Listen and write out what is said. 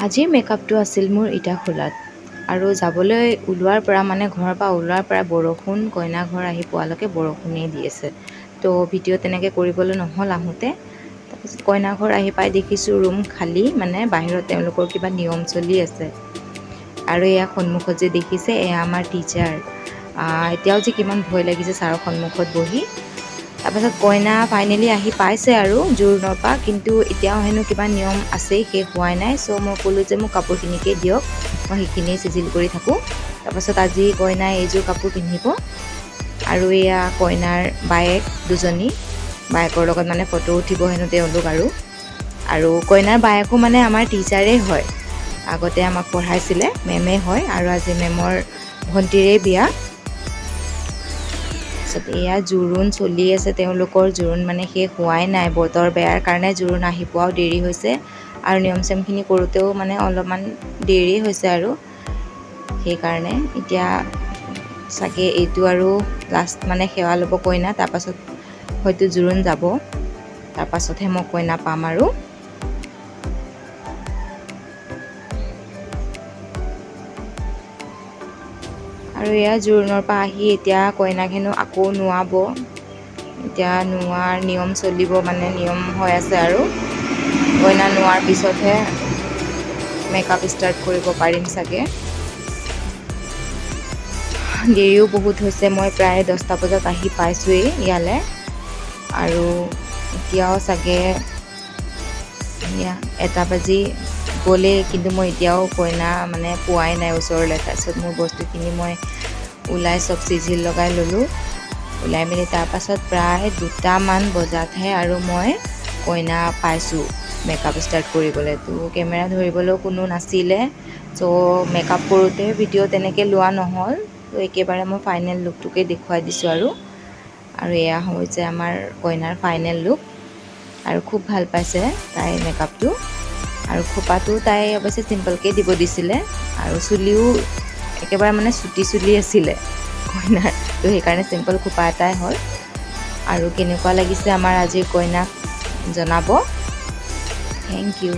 আজিৰ মেকআপটো আছিল মোৰ ইটাখোলাত আৰু যাবলৈ ওলোৱাৰ পৰা মানে ঘৰৰ পৰা ওলোৱাৰ পৰা বৰষুণ কইনা ঘৰ আহি পোৱালৈকে বৰষুণেই দি আছে তো ভিডিঅ' তেনেকৈ কৰিবলৈ নহ'ল আহোঁতে তাৰপিছত কইনা ঘৰ আহি পাই দেখিছোঁ ৰুম খালী মানে বাহিৰত তেওঁলোকৰ কিবা নিয়ম চলি আছে আৰু এয়া সন্মুখত যে দেখিছে এয়া আমাৰ টিচাৰ এতিয়াও যে কিমান ভয় লাগিছে ছাৰৰ সন্মুখত বহি তাৰপাছত কইনা ফাইনেলি আহি পাইছে আৰু জোৰোণৰ পৰা কিন্তু এতিয়াও হেনো কিবা নিয়ম আছেই শেষ হোৱাই নাই চ' মই ক'লোঁ যে মোক কাপোৰখিনিকে দিয়ক মই সেইখিনিয়ে চিজিল কৰি থাকোঁ তাৰপাছত আজি কইনাই এইযোৰ কাপোৰ পিন্ধিব আৰু এয়া কইনাৰ বায়েক দুজনী বায়েকৰ লগত মানে ফটো উঠিব হেনো তেওঁলোক আৰু কইনাৰ বায়েকো মানে আমাৰ টিচাৰেই হয় আগতে আমাক পঢ়াইছিলে মেমে হয় আৰু আজি মেমৰ ভণ্টিৰে বিয়া এয়া জোৰোণ চলি আছে তেওঁলোকৰ জোৰোণ মানে শেষ হোৱাই নাই বতৰ বেয়াৰ কাৰণে জোৰোণ আহি পোৱাও দেৰি হৈছে আৰু নিয়ম চিয়মখিনি কৰোঁতেও মানে অলপমান দেৰি হৈছে আৰু সেইকাৰণে এতিয়া চাগে এইটো আৰু লাষ্ট মানে সেৱা ল'ব কইনা তাৰপাছত হয়তো জোৰোণ যাব তাৰপাছতহে মই কইনা পাম আৰু এয়া জোৰোণৰ পৰা আহি এতিয়া কইনাক হেনো আকৌ নোৱাব এতিয়া নোৱাৰ নিয়ম চলিব মানে নিয়ম হৈ আছে আৰু কইনা নোৱাৰ পিছতহে মেকআপ ষ্টাৰ্ট কৰিব পাৰিম চাগে দেৰিও বহুত হৈছে মই প্ৰায় 10টা বজাত আহি পাইছোঁৱেই ইয়ালৈ আৰু এতিয়াও চাগে 1টা বাজি গ'লেই কিন্তু মই এতিয়াও কইনা মানে পোৱাই নাই ওচৰলৈ তাৰপিছত মোৰ বস্তুখিনি মই ওলাই চব চিজিল লগাই ল'লোঁ ওলাই মেলি তাৰপাছত প্ৰায় 2টামান বজাতহে আৰু মই কইনা পাইছোঁ মেকআপ ষ্টাৰ্ট কৰিবলৈ তো কেমেৰা ধৰিবলৈও কোনো নাছিলে চ' মেকআপ কৰোঁতে ভিডিঅ' তেনেকৈ লোৱা নহ'ল তো একেবাৰে মই ফাইনেল লুকটোকে দেখুৱাই দিছোঁ আৰু এয়া হৈছে আমাৰ কইনাৰ ফাইনেল লুক আৰু খুব ভাল পাইছে তাই মেকআপটো আৰু খোপাটো তাই অৱশ্যে চিম্পলকৈ দিব দিছিলে আৰু চুলিও একেবাৰে মানে চুটি চুলি আছিলে কইনাৰ তো সেইকাৰণে চিম্পল খোপা এটাই হ'ল আৰু কেনেকুৱা লাগিছে আমাৰ আজিৰ কইনাক জনাব থেংক ইউ